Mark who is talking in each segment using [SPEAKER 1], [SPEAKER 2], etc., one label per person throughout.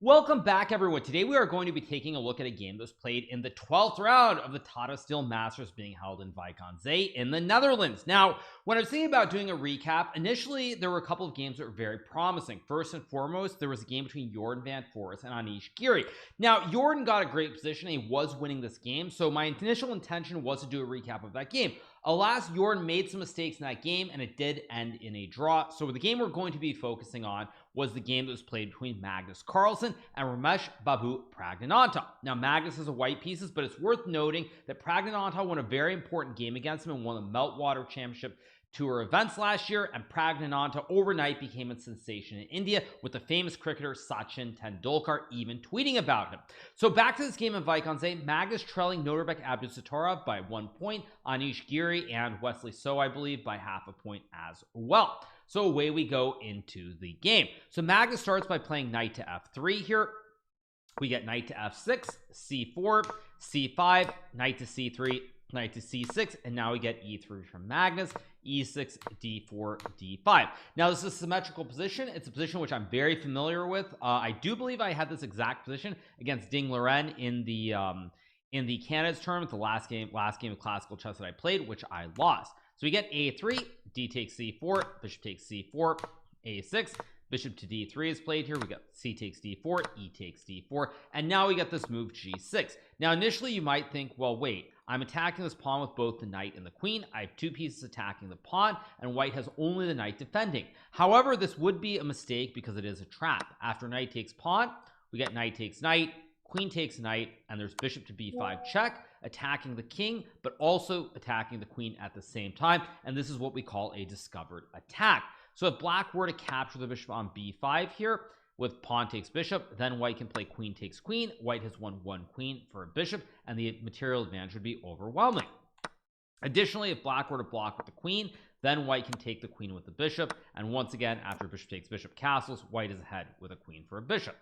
[SPEAKER 1] Welcome back, everyone. Today we are going to be taking a look at a game that was played in the 12th round of the Tata Steel Masters being held in Wijk aan Zee in the Netherlands. Now, when I was thinking about doing a recap, initially there were a couple of games that were very promising. First and foremost, there was a game between Jordan van Foreest and Anish Giri. Now, Jordan got a great position. He was winning this game, so my initial intention was to do a recap of that game. Alas, Jordan made some mistakes in that game, and it did end in a draw. So the game we're going to be focusing on was the game that was played between Magnus Carlsen and Rameshbabu Praggnanandhaa. Now, Magnus has a white pieces, but it's worth noting that Praggnanandhaa won a very important game against him and won the Meltwater Championship Tour events last year, and Praggnanandhaa overnight became a sensation in India, with the famous cricketer Sachin Tendulkar even tweeting about him. So back to this game in Wijk aan Zee, Magnus trailing Norbek Abdusattorov by 1 point, Anish Giri and Wesley So, I believe, by half a point as well. So away we go into the game. So Magnus starts by playing knight to f3 here. We get knight to f6, c4, c5, knight to c3, knight to c6, and now we get e3 from Magnus, e6, d4, d5. Now this is a symmetrical position. It's a position which I'm very familiar with. I do believe I had this exact position against Ding Liren in the Canada's tournament, the last game of classical chess that I played, which I lost. So we get a3, d takes c4, bishop takes c4, a6, bishop to d3 is played here. We got c takes d4, e takes d4, and now we get this move g6. Now initially you might think, well, wait, I'm attacking this pawn with both the knight and the queen. I have two pieces attacking the pawn, and white has only the knight defending. However, this would be a mistake because it is a trap. After knight takes pawn, we get knight takes knight, queen takes knight, and there's bishop to b5 check, attacking the king, but also attacking the queen at the same time. And this is what we call a discovered attack. So if black were to capture the bishop on b5 here with pawn takes bishop, then white can play queen takes queen. White has won one queen for a bishop, and the material advantage would be overwhelming. Additionally, if black were to block with the queen, then white can take the queen with the bishop, and once again, after bishop takes bishop castles, white is ahead with a queen for a bishop.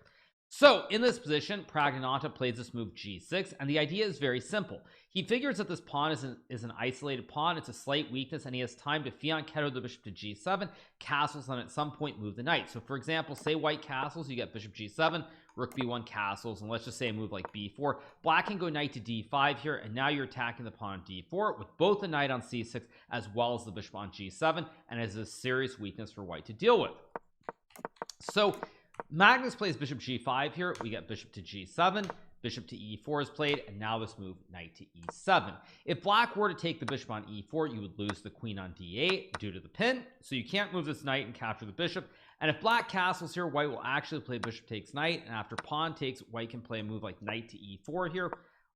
[SPEAKER 1] So in this position, Praggnanandhaa plays this move g6, and the idea is very simple. He figures that this pawn is an isolated pawn. It's a slight weakness, and he has time to fianchetto the bishop to g7, castles, and at some point move the knight. So for example, say white castles, you get bishop g7, rook b1 castles, and let's just say a move like b4. Black can go knight to d5 here, and now you're attacking the pawn on d4 with both the knight on c6 as well as the bishop on g7, and is a serious weakness for white to deal with. So Magnus plays bishop g5 here. We get bishop to g7, bishop to e4 is played, and now this move knight to e7. If black were to take the bishop on e4, you would lose the queen on d8 due to the pin, so you can't move this knight and capture the bishop. And if black castles here, white will actually play bishop takes knight, and after pawn takes, white can play a move like knight to e4 here,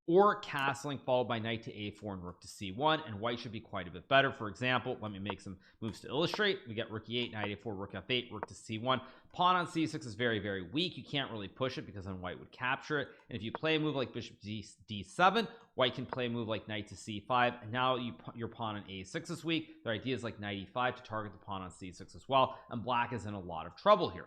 [SPEAKER 1] or castling followed by knight to a4 and rook to c1, and white should be quite a bit better. For example, let me make some moves to illustrate. We get rook e8, knight a4, rook f8, rook to c1. Pawn on c6 is very, very weak. You can't really push it because then white would capture it. And if you play a move like bishop d7, white can play a move like knight to c5, and now your pawn on a6 is weak. Their idea is like knight e5 to target the pawn on c6 as well, and black is in a lot of trouble here.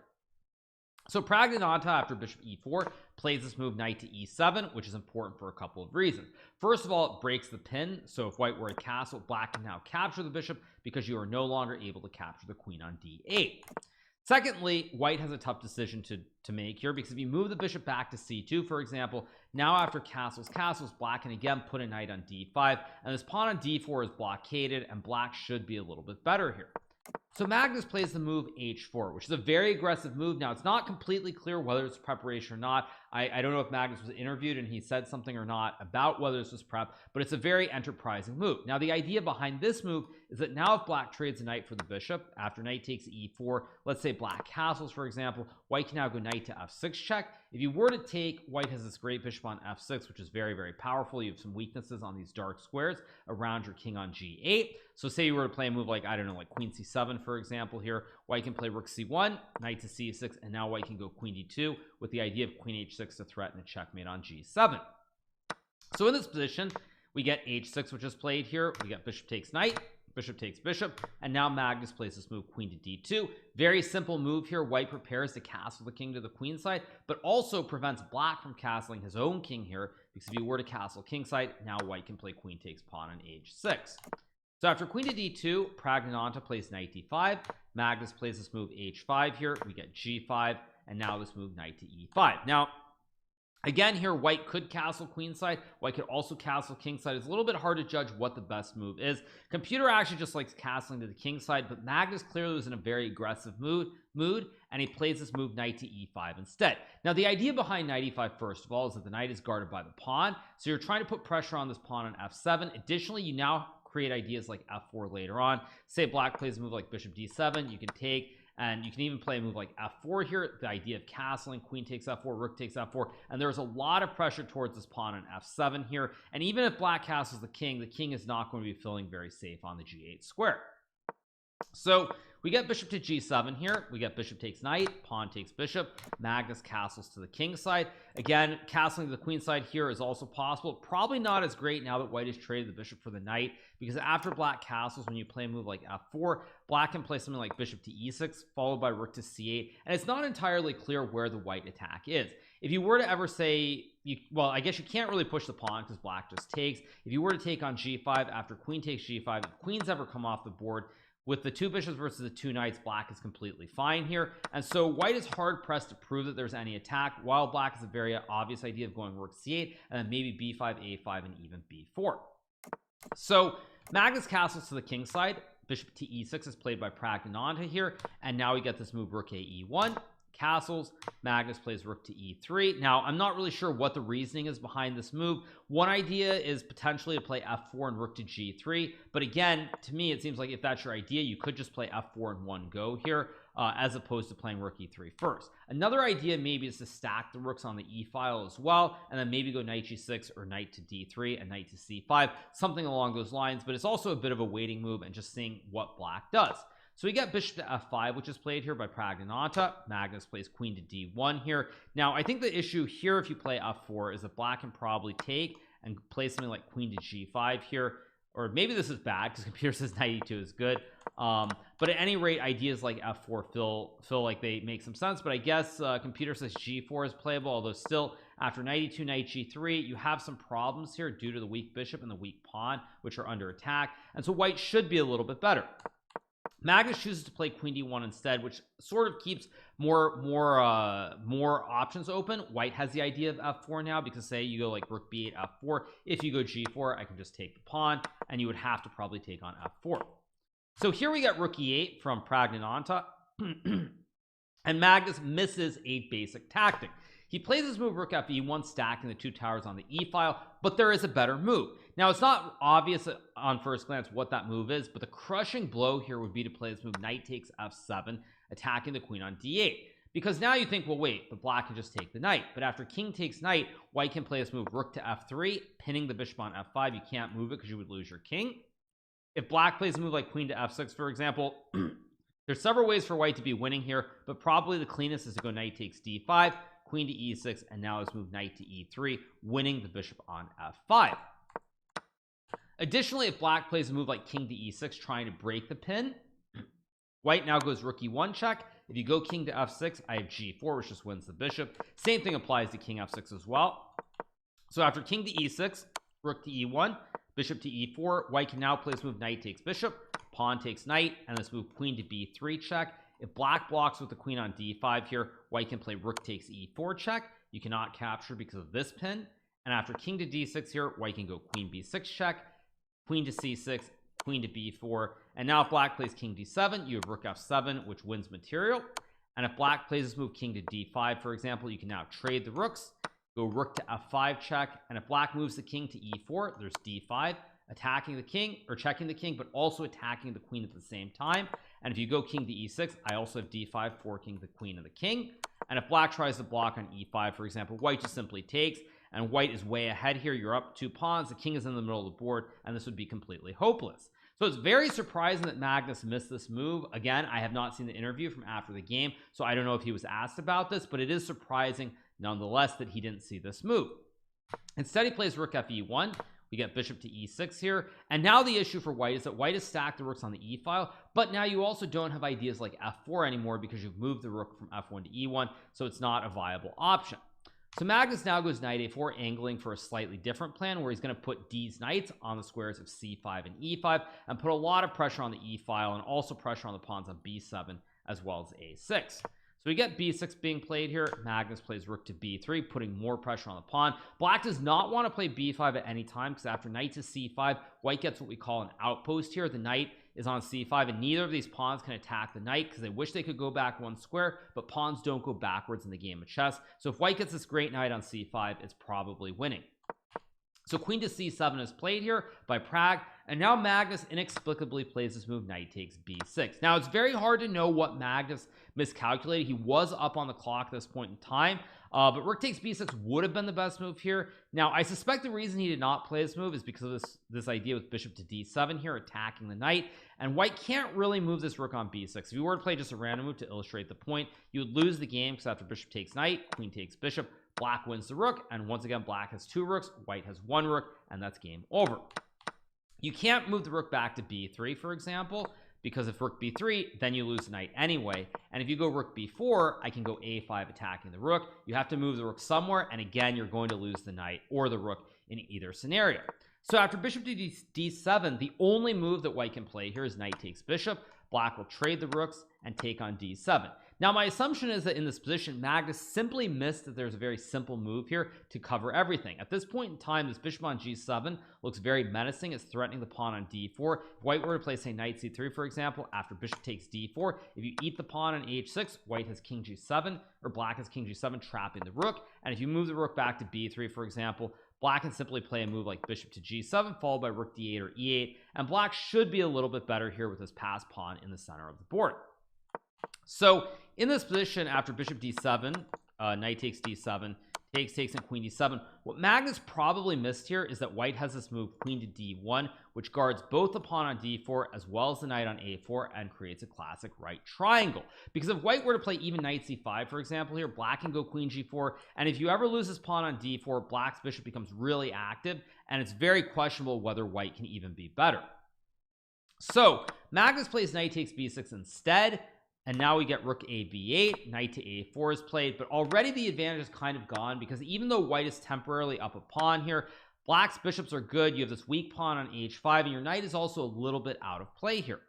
[SPEAKER 1] So Praggnanandhaa, after bishop e4, plays this move knight to e7, which is important for a couple of reasons. First of all, it breaks the pin, so if white were to castle, black can now capture the bishop because you are no longer able to capture the queen on d8. Secondly, white has a tough decision to make here, because if you move the bishop back to c2, for example, now after castles, black can again put a knight on d5, and this pawn on d4 is blockaded, and black should be a little bit better here. So Magnus plays the move h4, which is a very aggressive move. Now, it's not completely clear whether it's preparation or not. I don't know if Magnus was interviewed and he said something or not about whether this was prep, but it's a very enterprising move. Now, the idea behind this move is that now if black trades a knight for the bishop, after knight takes e4, let's say black castles, for example, white can now go knight to f6 check. If you were to take, white has this great bishop on f6, which is very, very powerful. You have some weaknesses on these dark squares around your king on g8. So say you were to play a move like, I don't know, like queen c7, for example here, white can play rook c1, knight to c6, and now white can go queen d2 with the idea of queen h6 to threaten a checkmate on g7. So in this position, we get h6, which is played here. We get bishop takes knight, bishop takes bishop, and now Magnus plays this move queen to d2. Very simple move here. White prepares to castle the king to the queen side, but also prevents black from castling his own king here, because if you were to castle king side, now white can play queen takes pawn on h6. So after queen to d2, Praggnanandhaa plays knight d5. Magnus plays this move h5 here. We get g5, and now this move knight to e5. Now again here, white could castle queenside, white could also castle kingside. It's a little bit hard to judge what the best move is. Computer actually just likes castling to the king side, but Magnus clearly was in a very aggressive mood, and he plays this move knight to e5 instead. Now the idea behind knight e5, first of all, is that the knight is guarded by the pawn, so you're trying to put pressure on this pawn on f7. Additionally, you now create ideas like f4 later on. Say black plays a move like bishop d7, you can take, and you can even play a move like f4 here. The idea of castling, queen takes f4, rook takes f4, and there's a lot of pressure towards this pawn on f7 here. And even if black castles the king is not going to be feeling very safe on the g8 square. So we get bishop to g7 here, we get bishop takes knight, pawn takes bishop, Magnus castles to the king side. Again, castling to the queen side here is also possible. Probably not as great now that white has traded the bishop for the knight, because after black castles, when you play a move like f4, black can play something like bishop to e6 followed by rook to c8, and it's not entirely clear where the white attack is. If you were to ever say well, I guess you can't really push the pawn because black just takes. If you were to take on g5 after queen takes g5, if queens ever come off the board, with the two bishops versus the two knights, black is completely fine here. And so white is hard pressed to prove that there's any attack, while black is a very obvious idea of going rook c8 and then maybe b5, a5, and even b4. So Magnus castles to the king side, bishop to e6 is played by Praggnanandhaa here, and now we get this move rook a e1, castles, Magnus plays rook to e3. Now I'm not really sure what the reasoning is behind this move. One idea is potentially to play f4 and rook to g3, but again, to me it seems like if that's your idea, you could just play f4 in one go here, as opposed to playing rook e3 first. Another idea maybe is to stack the rooks on the e file as well, and then maybe go knight g6 or knight to d3 and knight to c5, something along those lines. But it's also a bit of a waiting move and just seeing what black does. So we get bishop to f5, which is played here by Praggnanandhaa. Magnus plays queen to d1 here. Now I think the issue here, if you play f4, is that black can probably take and play something like queen to g5 here, or maybe this is bad because computer says knight e2 is good. But at any rate, ideas like f4 feel like they make some sense, but I guess computer says g4 is playable, although still after knight e2, knight g3, you have some problems here due to the weak bishop and the weak pawn, which are under attack, and so white should be a little bit better. Magnus chooses to play queen d1 instead, which sort of keeps more options open. White has the idea of f4 now, because say you go like rook b8 f4, if you go g4, I can just take the pawn, and you would have to probably take on f4. So here we get rook e8 from Praggnanandhaa, and Magnus misses a basic tactic. He plays his move rook fe1, stacking the two towers on the e file, but there is a better move. Now it's not obvious on first glance what that move is, but the crushing blow here would be to play this move knight takes f7, attacking the queen on d8, because now you think, well wait, the black can just take the knight, but after king takes knight, white can play this move rook to f3, pinning the bishop on f5. You can't move it because you would lose your king. If black plays a move like queen to f6, for example, there's several ways for white to be winning here, but probably the cleanest is to go knight takes d5, queen to e6, and now let's move knight to e3, winning the bishop on f5. Additionally, if black plays a move like king to e6, trying to break the pin, white now goes rook e1 check. If you go king to f6, I have g4, which just wins the bishop. Same thing applies to king f6 as well. So after king to e6, rook to e1, bishop to e4, white can now play this move knight takes bishop, pawn takes knight, and this move queen to b3 check. If black blocks with the queen on d5 here, white can play rook takes e4 check. You cannot capture because of this pin. And after king to d6 here, white can go queen b6 check, queen to c6, queen to b4, and now if black plays king d7, you have rook f7, which wins material. And if black plays this move king to d5, for example, you can now trade the rooks, go rook to f5 check, and if black moves the king to e4, there's d5, attacking the king, or checking the king, but also attacking the queen at the same time. And if you go king to e6, I also have d5, forking the queen and the king. And if black tries to block on e5, for example, white just simply takes, and white is way ahead here. You're up 2 pawns, the king is in the middle of the board, and this would be completely hopeless. So it's very surprising that Magnus missed this move. Again, I have not seen the interview from after the game, so I don't know if he was asked about this, but it is surprising nonetheless that he didn't see this move. Instead, he plays rook fe1. We get bishop to e6 here, and now the issue for white is that white has stacked the rooks on the e file, but now you also don't have ideas like f4 anymore because you've moved the rook from f1 to e1, so it's not a viable option. So Magnus now goes knight a4, angling for a slightly different plan where he's going to put these knights on the squares of c5 and e5 and put a lot of pressure on the e file and also pressure on the pawns on b7 as well as a6. So we get b6 being played here. Magnus plays rook to b3, putting more pressure on the pawn. Black does not want to play b5 at any time, because after knight to c5, white gets what we call an outpost here. The knight is on c5, and neither of these pawns can attack the knight, because they wish they could go back one square, but pawns don't go backwards in the game of chess. So if white gets this great knight on c5, it's probably winning. So queen to c7 is played here by Pragg, and now Magnus inexplicably plays this move, knight takes b6. Now it's very hard to know what Magnus miscalculated. He was up on the clock at this point in time, but rook takes b6 would have been the best move here. Now I suspect the reason he did not play this move is because of this idea with bishop to d7 here, attacking the knight, and white can't really move this rook on b6. If you were to play just a random move to illustrate the point, you would lose the game, because after bishop takes knight, queen takes bishop, black wins the rook, and once again black has 2 rooks, white has 1 rook, and that's game over. You can't move the rook back to b3, for example, because if rook b3, then you lose the knight anyway. And if you go rook b4, I can go a5 attacking the rook. You have to move the rook somewhere, and again you're going to lose the knight or the rook in either scenario. So after bishop to d7, the only move that white can play here is knight takes bishop. Black will trade the rooks and take on d7. Now my assumption is that in this position, Magnus simply missed that there's a very simple move here to cover everything. At this point in time, this bishop on g7 looks very menacing. It's threatening the pawn on d4. If white were to play, say, knight c3, for example, after bishop takes d4, if you eat the pawn on h6, white has king g7, or black has king g7, trapping the rook. And if you move the rook back to b3, for example, black can simply play a move like bishop to g7 followed by rook d8 or e8, and black should be a little bit better here with this passed pawn in the center of the board. So in this position, after bishop d7, knight takes d7, takes, and queen d7, what Magnus probably missed here is that white has this move queen to d1, which guards both the pawn on d4 as well as the knight on a4 and creates a classic right triangle. Because if white were to play even knight c5, for example, here, black can go queen g4, and if you ever lose this pawn on d4, black's bishop becomes really active, and it's very questionable whether white can even be better. So Magnus plays knight takes b6 instead, and now we get rook a b8, knight to a4 is played, but already the advantage is kind of gone, because even though white is temporarily up a pawn here, black's bishops are good. You have this weak pawn on h5, and your knight is also a little bit out of play here.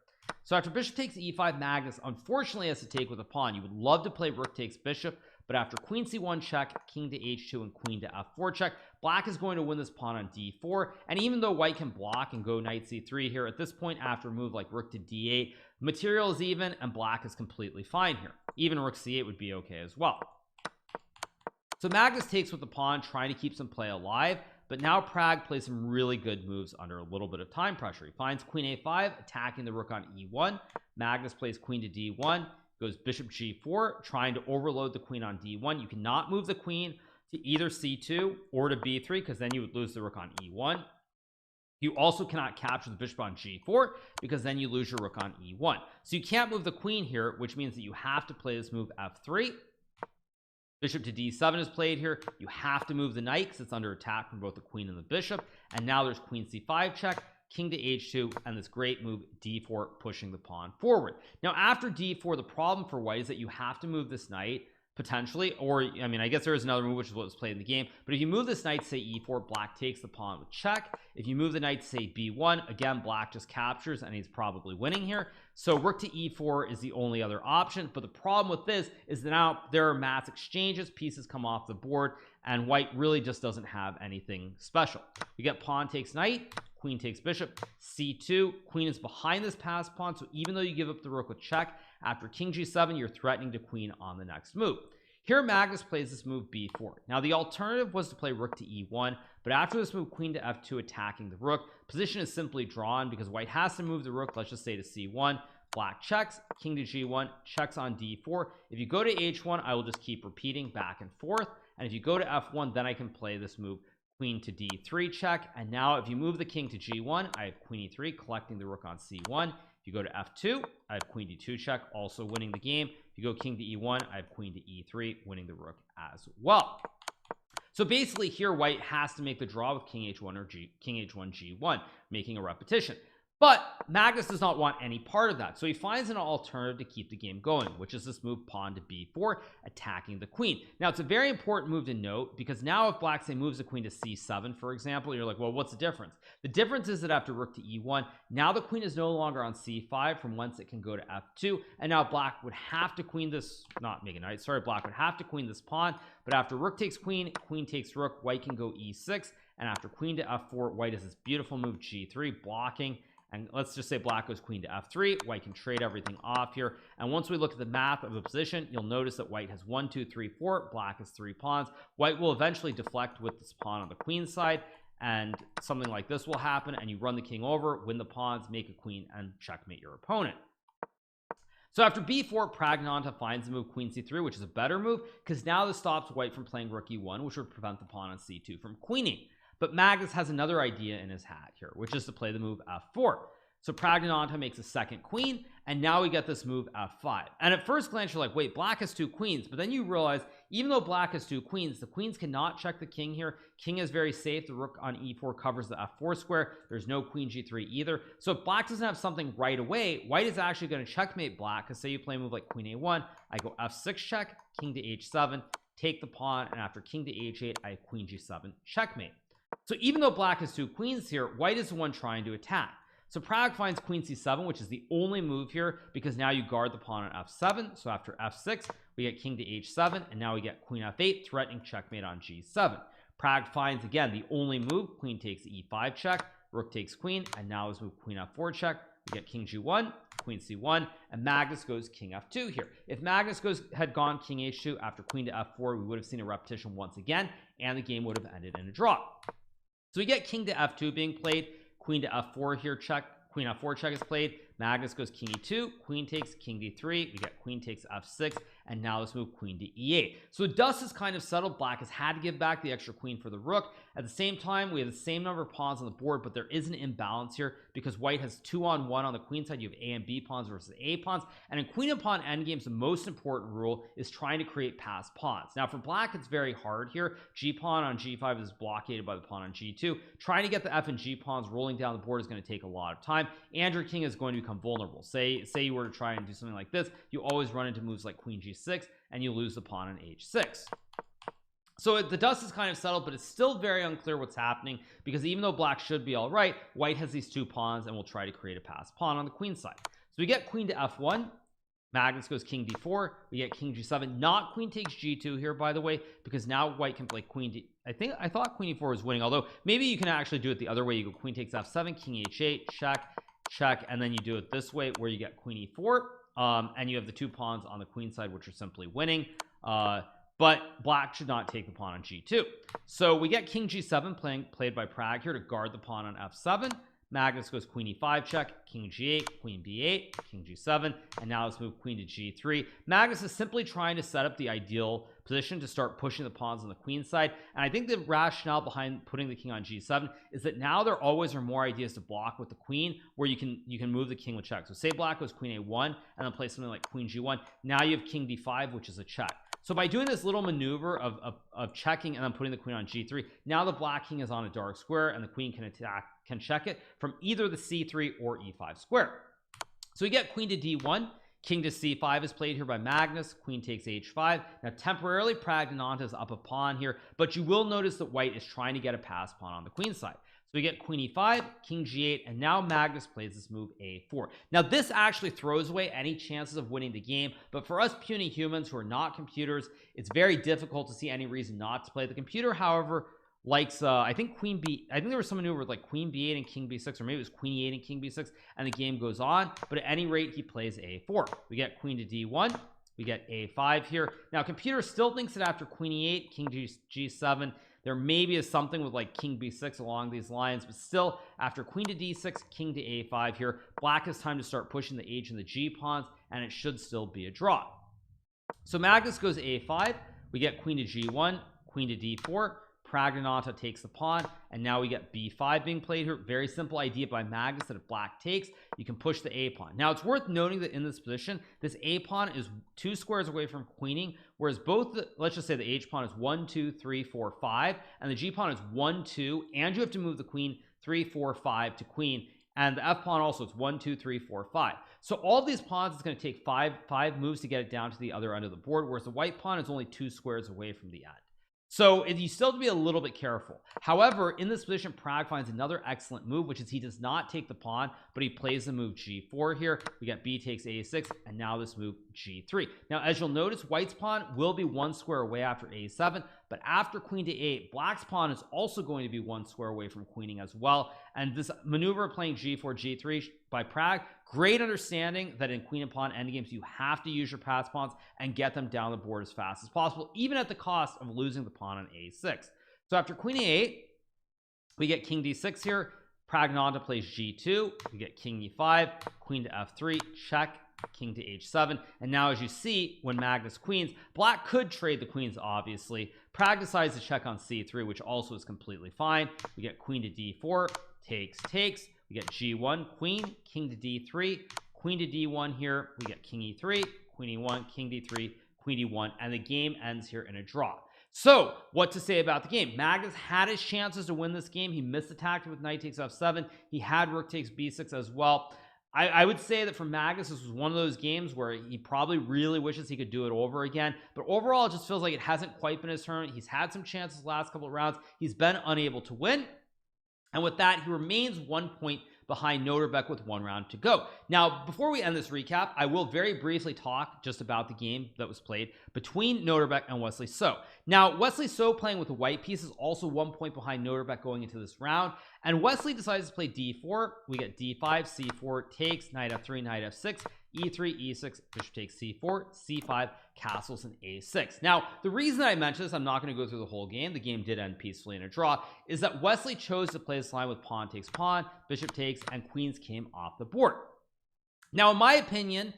[SPEAKER 1] So after bishop takes e5, Magnus unfortunately has to take with a pawn. You would love to play rook takes bishop, but after queen c1 check, king to h2, and queen to f4 check, black is going to win this pawn on d4. And even though white can block and go knight c3 here, at this point, after a move like rook to d8, material is even, and black is completely fine here. Even rook c8 would be okay as well. So Magnus takes with the pawn, trying to keep some play alive, but now Pragg plays some really good moves under a little bit of time pressure. He finds queen a5, attacking the rook on e1. Magnus plays queen to d1, goes bishop g4, trying to overload the queen on d1. You cannot move the queen to either c2 or to b3, because then you would lose the rook on e1. You also cannot capture the bishop on g4, because then you lose your rook on e1. So you can't move the queen here, which means that you have to play this move f3. Bishop to d7 is played here. You have to move the knight because it's under attack from both the queen and the bishop. And now there's queen c5 check, king to h2, and this great move d4, pushing the pawn forward. Now after d4, the problem for white is that you have to move this knight potentially, or I mean, I guess there is another move which is what was played in the game, but if you move this knight, say e4, black takes the pawn with check. If you move the knight, say b1, again black just captures, and he's probably winning here. So rook to e4 is the only other option, but the problem with this is that now there are mass exchanges, pieces come off the board, and white really just doesn't have anything special. You get pawn takes knight, queen takes bishop, c2, queen is behind this passed pawn, so even though you give up the rook with check, after king g7, you're threatening to queen on the next move. Here Magnus plays this move b4. Now the alternative was to play rook to e1, but after this move, queen to f2, attacking the rook, position is simply drawn because white has to move the rook, let's just say to c1. Black checks, king to g1, checks on d4. If you go to h1, I will just keep repeating back and forth, and if you go to f1, then I can play this move queen to d3 check. And now if you move the king to g1, I have queen e3, collecting the rook on c1. If you go to f2, I have queen d2 check, also winning the game. If you go king to e1, I have queen to e3, winning the rook as well. So basically here white has to make the draw with king h1 or king h1 g1, making a repetition. But Magnus does not want any part of that, so he finds an alternative to keep the game going, which is this move pawn to b4, attacking the queen. Now it's a very important move to note, because now if black say moves the queen to c7, for example, you're like, well, what's the difference? The difference is that after rook to e1, now the queen is no longer on c5, from whence it can go to f2, and now black would have to queen this, not make a knight, sorry, black would have to queen this pawn, but after rook takes queen, queen takes rook, white can go e6, and after queen to f4, white has this beautiful move g3, blocking. And let's just say black goes queen to f3, white can trade everything off here. And once we look at the math of a position, you'll notice that white has 1 2 3 4, black has 3 pawns. White will eventually deflect with this pawn on the queen side, and something like this will happen, and you run the king over, win the pawns, make a queen, and checkmate your opponent. So after b4, Praggnanandhaa finds the move queen c3, which is a better move, because now this stops white from playing rook e1, which would prevent the pawn on c2 from queening. But Magnus has another idea in his hat here, which is to play the move f4. So Praggnanandhaa makes a second queen, and now we get this move f5. And at first glance, you're like, wait, black has 2 queens. But then you realize, even though black has 2 queens, the queens cannot check the king here. King is very safe. The rook on e4 covers the f4 square. There's no queen g3 either. So if black doesn't have something right away, white is actually going to checkmate black, because say you play a move like queen a1, I go f6 check, king to h7, take the pawn, and after king to h8, I have queen g7 checkmate. So even though black has 2 queens here, white is the one trying to attack. So Pragg finds queen c7, which is the only move here, because now you guard the pawn on f7. So after f6, we get king to h7, and now we get queen f8, threatening checkmate on g7. Pragg finds again the only move, queen takes e5 check, rook takes queen, and now let's move queen f4 check. We get king g1, queen c1, and Magnus goes king f2 here. If Magnus had gone king h2 after queen to f4, we would have seen a repetition once again, and the game would have ended in a draw. So we get king to f2 being played, queen to f4 here check, queen f4 check is played, Magnus goes king e2, queen takes king d3, we get queen takes f6, and now let's move queen to e8. So the dust is kind of settled. Black has had to give back the extra queen for the rook. At the same time, we have the same number of pawns on the board, but there is an imbalance here because white has 2-on-1 on the queen side. You have a and b pawns versus a pawns, and in queen and pawn endgames, the most important rule is trying to create passed pawns. Now for black, it's very hard here. G pawn on g5 is blockaded by the pawn on g2. Trying to get the f and g pawns rolling down the board is going to take a lot of time, and your king is going to become vulnerable. Say you were to try and do something like this, you always run into moves like queen g6, and you lose the pawn on h6. So the dust is kind of settled, but it's still very unclear what's happening, because even though black should be all right, white has these 2 pawns and will try to create a passed pawn on the queen side. So we get queen to f1, Magnus goes king d4, we get king g7, not queen takes g2 here, by the way, because now white can play queen d. I thought queen e4 was winning, although maybe you can actually do it the other way. You go queen takes f7, king h8, check, and then you do it this way where you get queen e4, and you have the 2 pawns on the queen side, which are simply winning. But black should not take the pawn on g2. So we get king g7 played by Pragg here to guard the pawn on f7. Magnus goes queen e5 check, king g8, queen b8, king g7, and now let's move queen to g3. Magnus is simply trying to set up the ideal position to start pushing the pawns on the queen side, and I think the rationale behind putting the king on g7 is that now there always are more ideas to block with the queen, where you can move the king with check. So say black goes queen a1 and then play something like queen g1, now you have king d5, which is a check. So by doing this little maneuver of checking and then putting the queen on g3, now the black king is on a dark square, and the queen can check it from either the c3 or e5 square. So we get queen to d1, king to c5 is played here by Magnus, queen takes h5. Now temporarily Praggnanandhaa is up a pawn here, but you will notice that white is trying to get a passed pawn on the queen side. So we get queen e5, king g8, and now Magnus plays this move a4. Now this actually throws away any chances of winning the game, but for us puny humans who are not computers, it's very difficult to see any reason not to play. The computer, however, likes I think there was some maneuver with like queen b8 and king b6, or maybe it was queen e8 and king b6, and the game goes on. But at any rate, he plays a4. We get queen to d1, we get a5 here. Now computer still thinks that after queen e8, king g7, there maybe is something with like king b6 along these lines, but still after queen to d6, king to a5 here, black has time to start pushing the h and the g pawns, and it should still be a draw. So Magnus goes a5, we get queen to g1, queen to d4, Praggnanandhaa takes the pawn, and now we get b5 being played here. Very simple idea by Magnus that if black takes, you can push the a pawn. Now it's worth noting that in this position, this a pawn is 2 squares away from queening, whereas let's just say the h pawn is 1 2 3 4 5, and the g pawn is 1 2, and you have to move the queen 3 4 5 to queen. and the F pawn also, it's 1 2 3 4 5. So all these pawns, it's going to take five moves to get it down to the other end of the board, whereas the white pawn is only 2 squares away from the end. So you still have to be a little bit careful. However, in this position, Pragg finds another excellent move, which is he does not take the pawn, but he plays the move g4 here. We got b takes a6, and now this move g3. Now, as you'll notice, white's pawn will be 1 square away after a7, but after queen to a8, black's pawn is also going to be 1 square away from queening as well. And this maneuver playing g4 g3 by Pragg, great understanding that in queen and pawn endgames you have to use your pass pawns and get them down the board as fast as possible, even at the cost of losing the pawn on a6. So after queen a8, we get king d6 here. Praggnanandhaa plays g2, we get king e5, queen to f3, check, king to h7. And now, as you see, when Magnus queens, black could trade the queens, obviously. Pragg decides to check on c3, which also is completely fine. We get queen to d4, takes. We get g1, queen, king to d3, queen to d1 here. We get king e3, queen e1, king d3, queen d1, and the game ends here in a draw. So what to say about the game? Magnus had his chances to win this game. He missed the tactic with knight takes f7. He had rook takes b6 as well. I would say that for Magnus, this was one of those games where he probably really wishes he could do it over again, but overall it just feels like it hasn't quite been his turn. He's had some chances the last couple of rounds. He's been unable to win, and with that, he remains 1 point behind Noterbeck with 1 round to go. Now, before we end this recap, I will very briefly talk just about the game that was played between Noterbeck and Wesley So. Now, Wesley So playing with the white piece is also 1 point behind Noterbeck going into this round, and Wesley decides to play d4. We get d5, c4 takes, knight f3, knight f6, e3, e6, bishop takes c4, c5, castles, and a6. Now, the reason that I mention this, I'm not going to go through the whole game, the game did end peacefully in a draw, is that Wesley chose to play this line with pawn takes pawn, bishop takes, and queens came off the board. Now, in my opinion,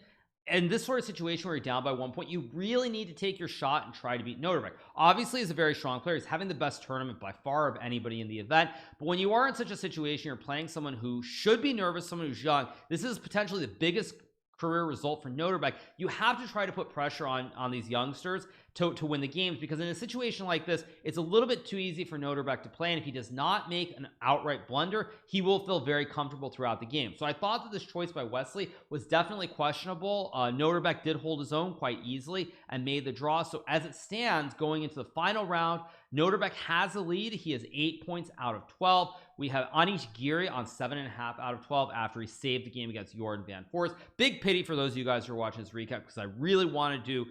[SPEAKER 1] in this sort of situation where you're down by 1 point, you really need to take your shot and try to beat Noterbeck. Obviously, he's a very strong player. He's having the best tournament by far of anybody in the event. But when you are in such a situation, you're playing someone who should be nervous, someone who's young. This is potentially the biggest career result for Noterbeck. You have to try to put pressure on these youngsters to win the games, because in a situation like this, it's a little bit too easy for Noterbeck to play, and if he does not make an outright blunder, he will feel very comfortable throughout the game. So I thought that this choice by Wesley was definitely questionable. Noterbeck did hold his own quite easily and made the draw. So as it stands going into the final round, Noterbeck has the lead. He has 8 points out of 12. We have Anish Giri on 7.5 out of 12 after he saved the game against Jordan Van Forst. Big pity for those of you guys who are watching this recap, because I really wanted to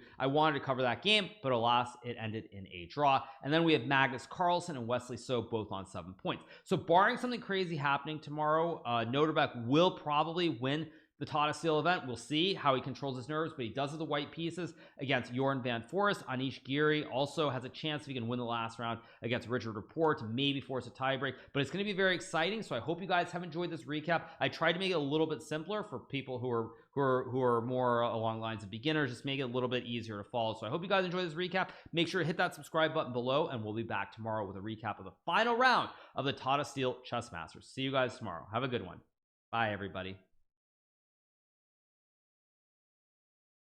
[SPEAKER 1] cover that game, but alas, it ended in a draw. And then we have Magnus Carlsen and Wesley So both on 7 points. So barring something crazy happening tomorrow, Noterbeck will probably win the Tata Steel event. We'll see how he controls his nerves, but he does have the white pieces against Jordan Van Forst. Anish Giri also has a chance if he can win the last round against Richard Rapport to maybe force a tiebreak, but it's going to be very exciting. So I hope you guys have enjoyed this recap. I tried to make it a little bit simpler for people who are more along the lines of beginners, just make it a little bit easier to follow. So I hope you guys enjoy this recap. Make sure to hit that subscribe button below, and we'll be back tomorrow with a recap of the final round of the Tata Steel Chess Masters. See you guys tomorrow. Have a good one. Bye, everybody.